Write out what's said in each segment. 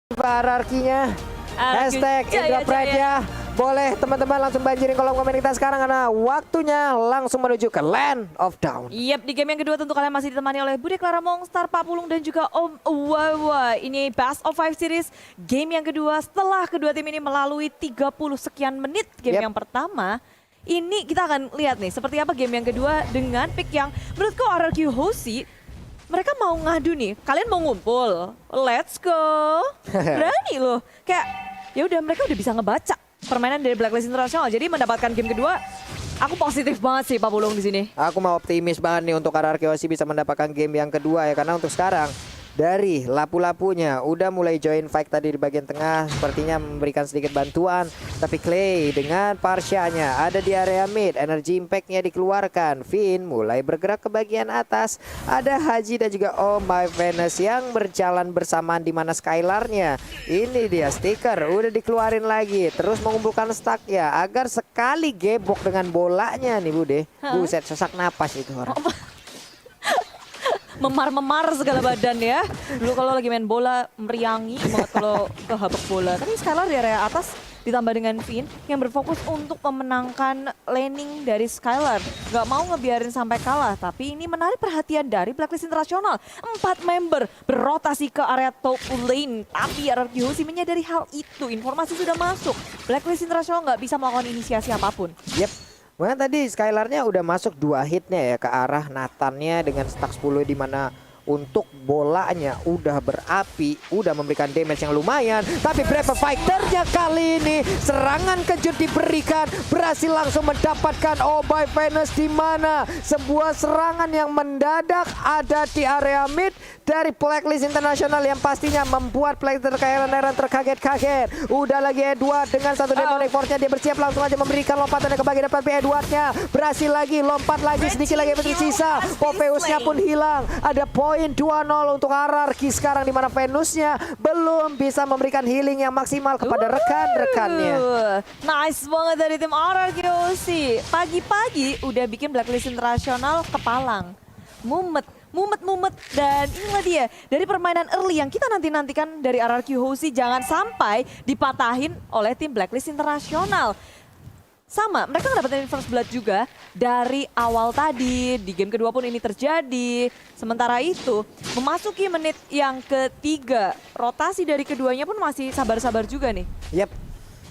hierarkinya. Hashtag Indra Pride ya. Boleh teman-teman langsung banjirin kolom komen kita sekarang karena waktunya langsung menuju ke Land of Dawn. Yap, di game yang kedua tentu kalian masih ditemani oleh Bude Clara Mongstar, Pak Pulung dan juga Om Wawa. Ini Best of 5 Series, game yang kedua setelah kedua tim ini melalui 30 sekian menit. Game yang pertama, ini kita akan lihat nih seperti apa game yang kedua dengan pick yang menurutku RRQ Hoshi. Mereka mau ngadu nih, kalian mau ngumpul, let's go. Berani loh, kayak ya udah mereka udah bisa ngebaca permainan dari Blacklist International. Jadi mendapatkan game kedua, aku positif banget sih Pak Pulung di sini. Aku mau optimis banget nih untuk RRQ Hoshi bisa mendapatkan game yang kedua ya, karena untuk sekarang dari lapu-lapunya udah mulai join fight tadi di bagian tengah, sepertinya memberikan sedikit bantuan. Tapi Clay dengan Parsyanya ada di area mid, energy impact-nya dikeluarkan. Finn mulai bergerak ke bagian atas. Ada Haji dan juga Oh My Venus yang berjalan bersamaan di mana Skylar-nya. Ini dia stiker udah dikeluarin lagi, terus mengumpulkan stack-nya agar sekali gebok dengan bolanya nih Bude. Buset, sesak napas itu orang. Memar-memar segala badan ya. Dulu kalau lagi main bola meriangi banget kalau kehabek bola. Tapi Skylar di area atas ditambah dengan Finn yang berfokus untuk memenangkan laning dari Skylar. Gak mau ngebiarin sampai kalah, tapi ini menarik perhatian dari Blacklist International. 4 member berotasi ke area top lane, tapi RRQ Hoshi menyadari hal itu. Informasi sudah masuk, Blacklist International gak bisa melakukan inisiasi apapun. Yep. Nah, tadi Skylar-nya udah masuk 2 hitnya ya ke arah Nathan-nya dengan stack 10 di mana untuk bolanya udah berapi, udah memberikan damage yang lumayan. Tapi Brave Fighter-nya kali ini serangan kejut diberikan, berhasil langsung mendapatkan Oh My Venus di mana sebuah serangan yang mendadak ada di area mid dari Blacklist International yang pastinya membuat player terkaget-kaget. Udah lagi Edward dengan satu demonic force-nya, dia bersiap langsung aja memberikan lompatannya ke bagian depan. Edward-nya berhasil lagi, lompat lagi, sedikit lagi tersisa. Popheus-nya pun hilang. Ada poin 2-0 untuk RRQ sekarang di mana Venus-nya belum bisa memberikan healing yang maksimal kepada rekan-rekannya. Nice banget dari tim RRQ Hoshi. Pagi-pagi udah bikin Blacklist International kepalang. Mumet dan inilah dia dari permainan early yang kita nantikan dari RRQ Hoshi, jangan sampai dipatahin oleh tim Blacklist International. Sama, mereka mendapatkan first blood juga dari awal tadi, di game kedua pun ini terjadi. Sementara itu, memasuki menit yang ketiga, rotasi dari keduanya pun masih sabar-sabar juga nih. Yap.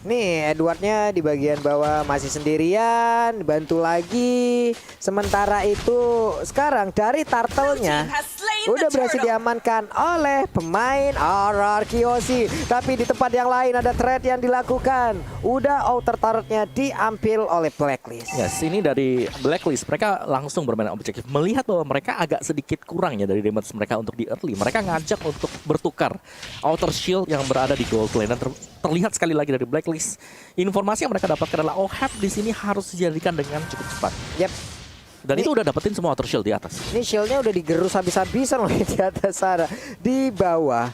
Nih Edwardnya di bagian bawah masih sendirian, bantu lagi. Sementara itu sekarang dari turtle-nya udah berhasil diamankan oleh pemain RRQ Hoshi. Tapi di tempat yang lain ada trade yang dilakukan. Udah outer turret-nya diambil oleh Blacklist. Yes, ini dari Blacklist. Mereka langsung bermain objektif. Melihat bahwa mereka agak sedikit kurang ya dari damage mereka untuk di early. Mereka ngajak untuk bertukar outer shield yang berada di gold lane. Dan terlihat sekali lagi dari Blacklist. Informasi yang mereka dapatkan adalah OHAP di sini harus dijadikan dengan cukup cepat. Yep. Dan itu udah dapetin semua outer shield di atas. Ini shieldnya udah digerus habis-habisan loh di atas sana. Di bawah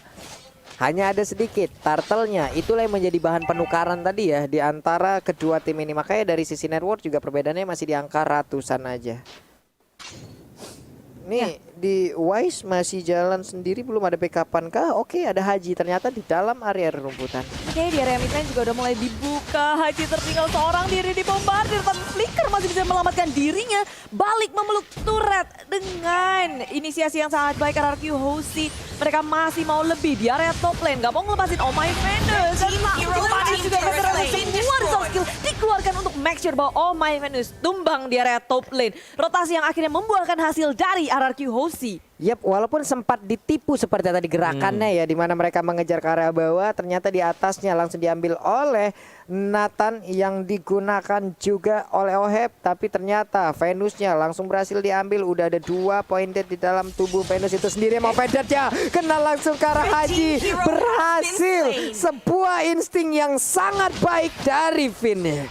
hanya ada sedikit turtle-nya. Itulah yang menjadi bahan penukaran tadi ya di antara kedua tim ini. Makanya dari sisi network juga perbedaannya masih di angka ratusan aja. Nih di Wise masih jalan sendiri, belum ada backupan kah? Oke, ada Haji ternyata di dalam area rumputan. Oke, di area midlane juga udah mulai dibuka. Haji tertinggal seorang diri di bombardir, tapi Flicker masih bisa menyelamatkan dirinya. Balik memeluk turret dengan inisiasi yang sangat baik RRQ Hoshi. Mereka masih mau lebih di area top lane, gak mau ngelepasin Oh My Venus. Dan juga veteran semua resource skill dikeluarkan untuk make sure bahwa Oh My Venus tumbang di area top lane. Rotasi yang akhirnya membuahkan hasil dari RRQ Hoshi. Yap, walaupun sempat ditipu seperti tadi gerakannya ya, di mana mereka mengejar ke area bawah, ternyata di atasnya langsung diambil oleh Nathan yang digunakan juga oleh OHAP. Tapi ternyata Venusnya langsung berhasil diambil. Udah ada 2 poin dead di dalam tubuh Venus itu sendiri. Mau pedetnya kena langsung ke arah Haji. Berhasil, sebuah insting yang sangat baik dari Finn.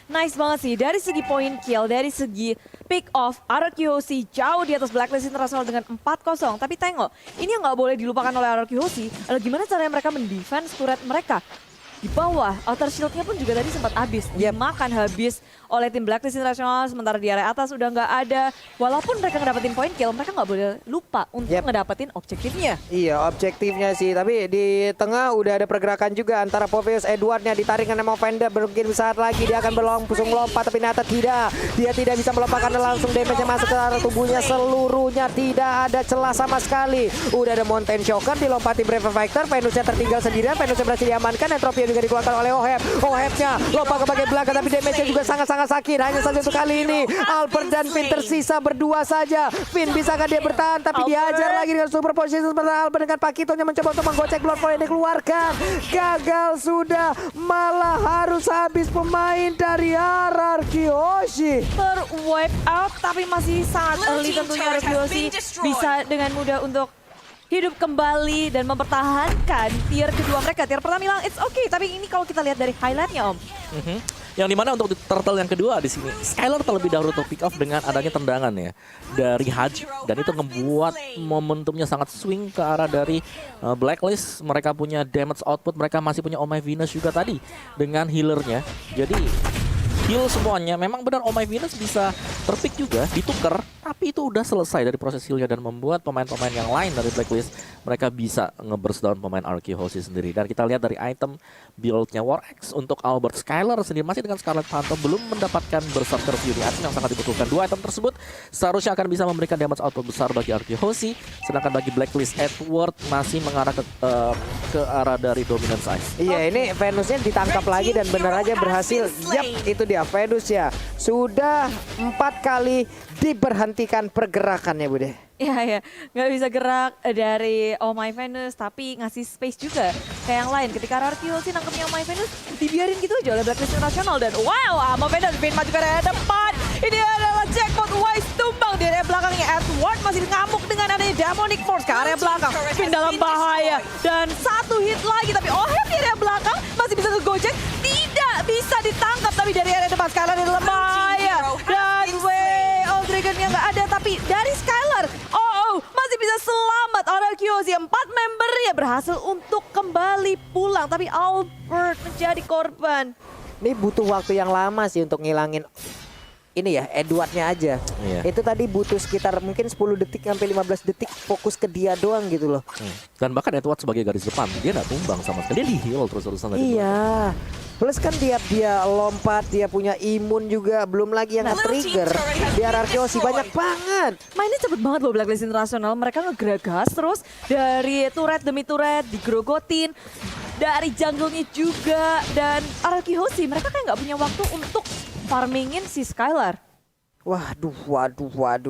Nice banget sih dari segi point kill, dari segi pick off, RRQ Hoshi jauh di atas Blacklist International dengan 4-0. Tapi tengok, ini yang nggak boleh dilupakan oleh RRQ Hoshi adalah gimana caranya mereka mendefense turret mereka. di bawah. Outer Shield-nya pun juga tadi sempat habis. Dimakan habis oleh tim Blacklist International, sementara di area atas udah nggak ada. Walaupun mereka ngedapetin point kill, mereka nggak boleh lupa untuk ngedapetin objektifnya. Iya, objektifnya sih. Tapi di tengah udah ada pergerakan juga antara Poveus Edwardnya ditarik dengan Fender. Mungkin saat lagi dia akan langsung lompat, tapi Nata tidak. Dia tidak bisa melompat karena langsung damage yang masuk ke arah tubuhnya seluruhnya. Tidak ada celah sama sekali. Udah ada Mountain Shocker dilompati Brave Fighter. Venusnya tertinggal sendirian. Venusnya berhasil diamankan. Entropy juga dikeluarkan oleh Oheb. Ohebnya lompat ke bagian belakang, tapi damage-nya juga sangat-sangat sakit. Hanya saja untuk kali ini Albert dan Finn tersisa berdua saja. Finn bisakah dia bertahan, tapi dihajar lagi dengan super position. Sementara Albert dengan Pakitonya mencoba untuk menggocek Blood Flow yang dikeluarkan. Gagal sudah, malah harus habis pemain dari RRQ Hoshi. Wipe out, tapi masih sangat early tentunya RRQ Hoshi bisa dengan mudah untuk hidup kembali dan mempertahankan tier kedua mereka. Tier pertama bilang it's okay, tapi ini kalau kita lihat dari highlightnya Om. Yang dimana untuk turtle yang kedua di sini, Skylar terlebih dahulu untuk pick off dengan adanya tendangan ya dari Haji, dan itu membuat momentumnya sangat swing ke arah dari Blacklist. Mereka punya damage output, mereka masih punya Oh My Venus juga tadi dengan healernya. Jadi heal semuanya. Memang benar Oh My Venus bisa terpick juga, ditukar, tapi itu udah selesai dari proses healnya dan membuat pemain-pemain yang lain dari Blacklist mereka bisa nge-burst down pemain RQ Hoshi sendiri. Dan kita lihat dari item build-nya War X untuk Albert. Skylar sendiri masih dengan Scarlet Phantom belum mendapatkan Berserker Fury, item yang sangat dibutuhkan. Dua item tersebut seharusnya akan bisa memberikan damage output besar bagi RQ Hoshi, sedangkan bagi Blacklist Edward masih mengarah ke arah dari dominance size. Iya, ini Venusnya ditangkap lagi dan benar aja berhasil. Yap, itu dia Venus ya. Sudah 4 kali diberhentikan pergerakannya, Bude. Iya, nggak bisa gerak dari Oh My Venus, tapi ngasih space juga kayak yang lain. Ketika RRQ sih nangkepnya Oh My Venus, dibiarin gitu aja oleh Blacklist International. Dan wow, Oh My Venus Vin maju ke area depan. Ini adalah jackpot Wise tumbang di area belakangnya. Edward masih ngamuk dengan adanya Demonic Force ke area belakang. Vin dalam bahaya. Dan satu hit lagi, tapi Oheb di area belakang masih bisa ngegojek. Tidak bisa ditangkap, tapi dari area depan Skylar di dalam bahaya. Dan Dragon-nya nggak ada, tapi dari Skylar, masih bisa selamat. RRQ Hoshi 4 membernya berhasil untuk kembali pulang, tapi Albert menjadi korban. Ini butuh waktu yang lama sih untuk ngilangin ini ya, Edwardnya aja. Iya. Itu tadi butuh sekitar mungkin 10 detik sampai 15 detik fokus ke dia doang gitu loh. Dan bahkan Edward sebagai garis depan, dia nggak tumbang sama sekali. Dia di-heal terus-terusan tadi. Iya. Plus kan dia lompat, dia punya imun juga, belum lagi yang nge-trigger. Di RRQ Hoshi banyak banget. Mainnya cepet banget loh Blacklist International. Mereka ngegeragas terus dari turret demi turret, digrogotin. Dari jungle-nya juga. Dan RRQ Hoshi mereka kayak nggak punya waktu untuk farmingin si Skylar. Waduh,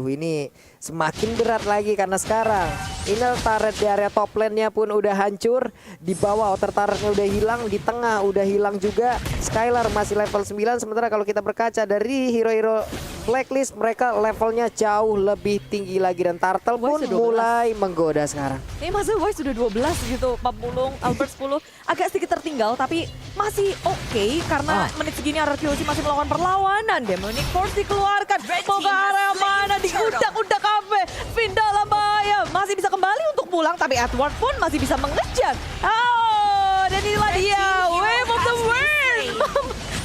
ini semakin berat lagi karena sekarang inner turret di area top lane-nya pun udah hancur, di bawah outer turret-nya udah hilang, di tengah udah hilang juga. Skylar masih level 9, sementara kalau kita berkaca dari hero-hero Blacklist, mereka levelnya jauh lebih tinggi lagi dan Turtle pun mulai menggoda sekarang. Ini masa Voice sudah 12 gitu, 40, Albert 10. Agak sedikit tertinggal tapi masih oke karena menit segini RRQ Hoshi masih melakukan perlawanan. Demonic Force dikeluarkan. Mau ke arah mana? Diudak-udak kafe. Finn dalam bahaya. Masih bisa kembali untuk pulang tapi Edward pun masih bisa mengejar. Dan inilah dia. Wave of the Wind.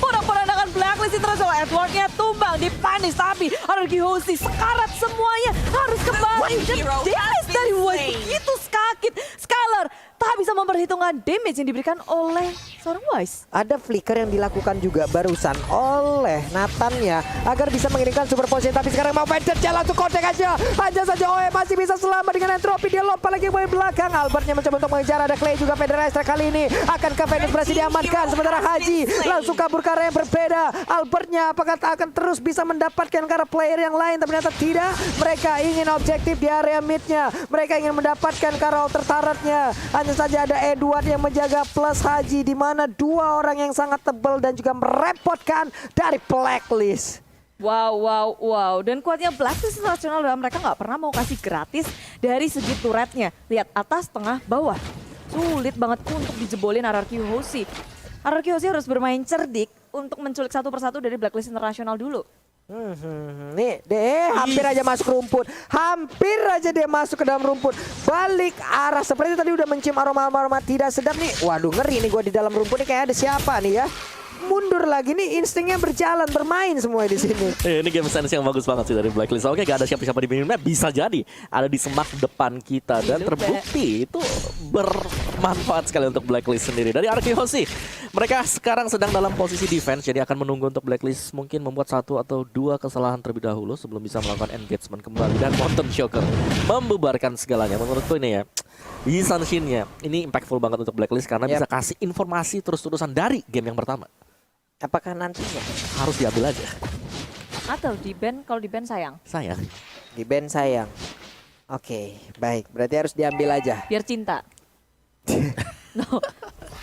Porak-porandakan Blacklist International. Edwardnya tumbang, dipanis, tapi RRQ Hoshi sekarat semuanya harus kembali. Dan damage dari Wise begitu sakit. Skylar tak bisa memperhitungkan damage yang diberikan oleh seorang Wise. Ada flicker yang dilakukan juga barusan oleh Nathan-nya agar bisa mengirimkan super position, tapi sekarang mau Vader jalan langsung kontek aja. Hanya saja Oe masih bisa selamat dengan Entropy, dia lompat lagi ke belakang. Albertnya mencoba untuk mengejar, ada Clay juga. Federalizer kali ini akan ke Venus berhasil diamankan, sementara Haji langsung kabur ke arah yang berbeda. Albertnya apakah akan terus bisa mendapatkan ke arah player yang lain? Ternyata tidak. Mereka ingin objektif di area mid-nya, mereka ingin mendapatkan ke arah altar turret-nya. Hanya saja ada Edward yang menjaga plus Haji, di mana dua orang yang sangat tebal dan juga merepotkan dari Blacklist. Wow. Dan kuatnya Blacklist International dalam mereka nggak pernah mau kasih gratis dari segi turretnya. Lihat atas, tengah, bawah. Sulit banget untuk dijebolin RRQ Hoshi. RRQ Hoshi harus bermain cerdik untuk menculik satu persatu dari Blacklist International dulu. Nih, hampir aja masuk rumput. Hampir aja dia masuk ke dalam rumput. Balik arah seperti tadi udah mencium aroma-aroma tidak sedap nih. Waduh, ngeri nih gua di dalam rumput nih, kayak ada siapa nih ya. Mundur lagi nih, instingnya berjalan, bermain semua di sini. Ini game sense yang bagus banget sih dari Blacklist. Oke, gak ada siapa-siapa di minimap, bisa jadi ada di semak depan kita dan terbukti itu bermanfaat sekali untuk Blacklist sendiri. Dari Arkehosi, mereka sekarang sedang dalam posisi defense, jadi akan menunggu untuk Blacklist mungkin membuat 1 atau 2 kesalahan terlebih dahulu sebelum bisa melakukan engagement kembali, dan Mountain Shocker membubarkan segalanya. Menurutku ini ya, Yi Sanshin-nya ini impactful banget untuk Blacklist karena bisa kasih informasi terus-terusan dari game yang pertama. Apakah nantinya Harus diambil aja. Atau di ban, kalau di ban sayang. Sayang. di band sayang? Oke, baik. Berarti harus diambil aja. Biar cinta. No.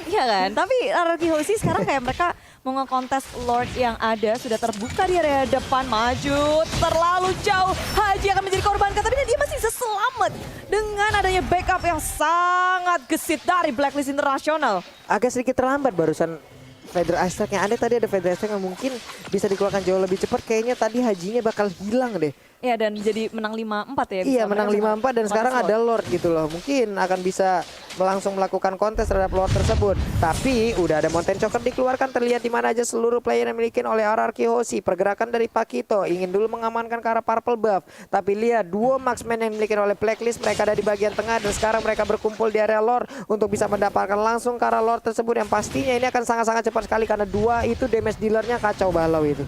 Iya kan? Tapi Arkehosi sekarang kayak mereka mau ngekontes Lord yang ada. Sudah terbuka di area depan. Maju terlalu jauh. Haji akan menjadi korban. Tapi dia masih bisa selamat dengan adanya backup yang sangat gesit dari Blacklist International. Agak sedikit terlambat barusan Feather Ice Strike yang ada tadi, ada Feather Ice Strike yang mungkin bisa dikeluarkan jauh lebih cepat. Kayaknya tadi hajinya bakal hilang deh. Ya, dan jadi menang 5-4 ya. Iya, menang 5-4 dan sekarang Lord. ada Lord gitu loh. Mungkin akan bisa langsung melakukan kontes terhadap Lord tersebut. Tapi udah ada Mountain Choker dikeluarkan, terlihat di mana aja seluruh player yang dimiliki oleh Arkehosi. Pergerakan dari Pakito ingin dulu mengamankan ke arah Purple Buff. Tapi lihat dua marksman yang dimiliki oleh Blacklist, mereka ada di bagian tengah dan sekarang mereka berkumpul di area Lord untuk bisa mendapatkan langsung ke arah Lord tersebut yang pastinya ini akan sangat-sangat cepat sekali karena dua itu damage dealernya kacau balau itu.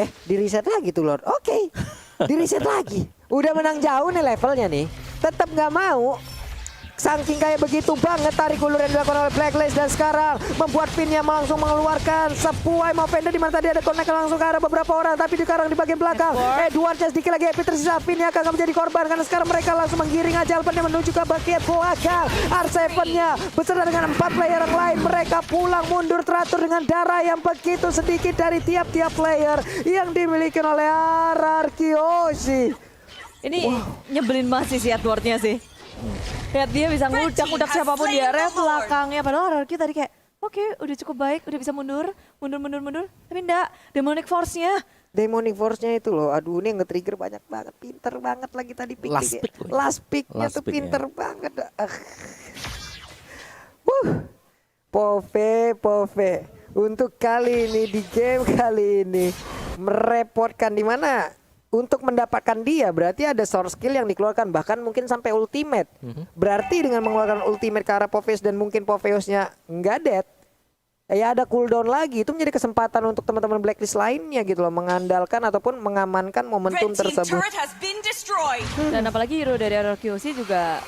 Di reset lagi tuh Lord. Oke. Di reset lagi. Udah menang jauh nih levelnya nih. Tetap nggak mau. Saking kayak begitu banget tarik ulur yang dilakukan oleh Blacklist dan sekarang membuat Finnya langsung mengeluarkan sepuai Movender di mana tadi ada connect langsung ke arah beberapa orang, tapi sekarang di bagian belakang Edward sedikit lagi happy tersisa. Finnya akan menjadi korban karena sekarang mereka langsung menggiring aja Alpennya menuju ke bagian belakang. R7-nya beserta dengan 4 player yang lain mereka pulang mundur teratur dengan darah yang begitu sedikit dari tiap-tiap player yang dimiliki oleh Arkehosi. Ini nyebelin banget sih si Edward-nya sih. Lihat dia bisa ngudak-ngudak siapapun di area belakangnya. Padahal Arki tadi kayak, oke, udah cukup baik, udah bisa mundur. Tapi enggak, Demonic Force-nya. Demonic Force-nya itu loh, aduh ini nge-trigger banyak banget. Pinter banget lagi tadi pick. Last pick-nya tuh pinter banget. Pove. Untuk kali ini, di game kali ini, merepotkan di mana? Untuk mendapatkan dia berarti ada source skill yang dikeluarkan bahkan mungkin sampai ultimate. Berarti dengan mengeluarkan ultimate ke arah Poveus dan mungkin Poveusnya nggak dead, ya ada cooldown lagi. Itu menjadi kesempatan untuk teman-teman Blacklist lainnya gitu loh, mengandalkan ataupun mengamankan momentum tersebut. Dan apalagi hero dari Arkehosi juga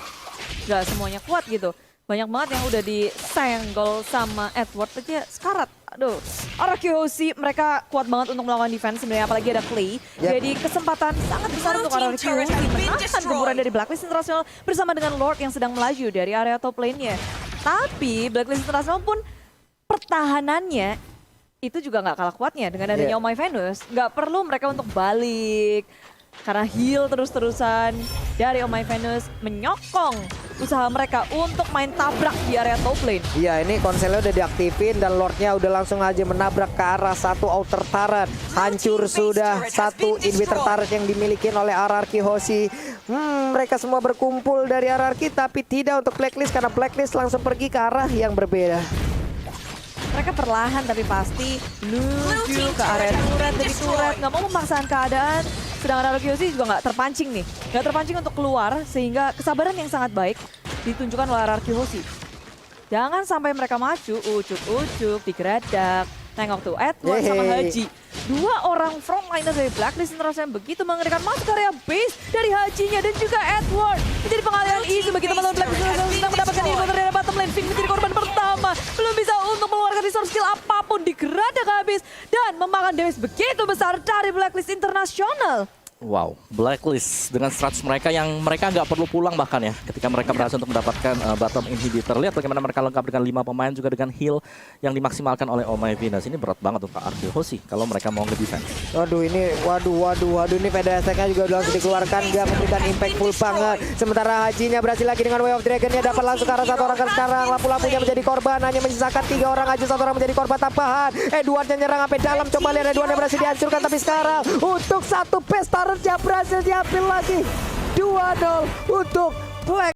nggak semuanya kuat gitu. Banyak banget yang udah disenggol sama Edward aja sekarat. Aduh, Arkehosi mereka kuat banget untuk melakukan defense sebenarnya, apalagi ada Clay. Jadi kesempatan sangat besar untuk Arkehosi menahan gemburan dari Blacklist International bersama dengan Lord yang sedang melaju dari area top lane-nya. Tapi Blacklist International pun pertahanannya itu juga nggak kalah kuatnya dengan adanya Oh My Venus. Nggak perlu mereka untuk balik. Karena heal terus-terusan dari Oh My Venus menyokong usaha mereka untuk main tabrak di area top lane. Iya, ini konselnya udah diaktifin dan Lordnya udah langsung aja menabrak ke arah satu outer turret. Hancur sudah satu inhibitor turret yang dimiliki oleh Arkehosi. Mereka semua berkumpul dari RRQ tapi tidak untuk Blacklist karena Blacklist langsung pergi ke arah yang berbeda. Mereka perlahan tapi pasti menuju ke area turret demi turret, nggak mau memaksakan keadaan. Sedangkan Arkehosi juga nggak terpancing nih, nggak terpancing untuk keluar sehingga kesabaran yang sangat baik ditunjukkan oleh Arkehosi. Jangan sampai mereka maju, ucuk-ucuk, digeradak. Tengok tuh Edward sama Haji. Dua orang frontliner dari Blacklist International yang begitu mengerikan masuk ke area base dari Hajinya dan juga Edward. Menjadi pengalihan isu bagi teman-teman Blacklist International sedang mendapatkan info dari bottom lane. Finn menjadi korban pertama. Belum bisa untuk mengeluarkan resource skill apapun, digeradak habis dan memakan damage begitu besar dari Blacklist International. Wow, Blacklist dengan strats mereka yang mereka nggak perlu pulang bahkan ya ketika mereka berhasil untuk mendapatkan bottom inhibitor. Lihat bagaimana mereka lengkap dengan 5 pemain juga dengan heal yang dimaksimalkan oleh Oh My Venus. Ini berat banget untuk Arkeho sih kalau mereka mau nge-defense. Waduh ini, waduh ini PDSK-nya juga udah langsung dikeluarkan, dia memberikan impactful banget. Sementara Hajinya berhasil lagi dengan Way of Dragon-nya, dapat langsung ke arah satu orang sekarang. Lampu-lampunya menjadi korban, hanya menyisakan 3 orang aja, 1 orang menjadi korban tambahan. Edwardnya nyerang sampai dalam, coba lihat Edwardnya berhasil dihancurkan, tapi sekarang untuk satu pesta dia berhasil diambil lagi 2-0 untuk Black.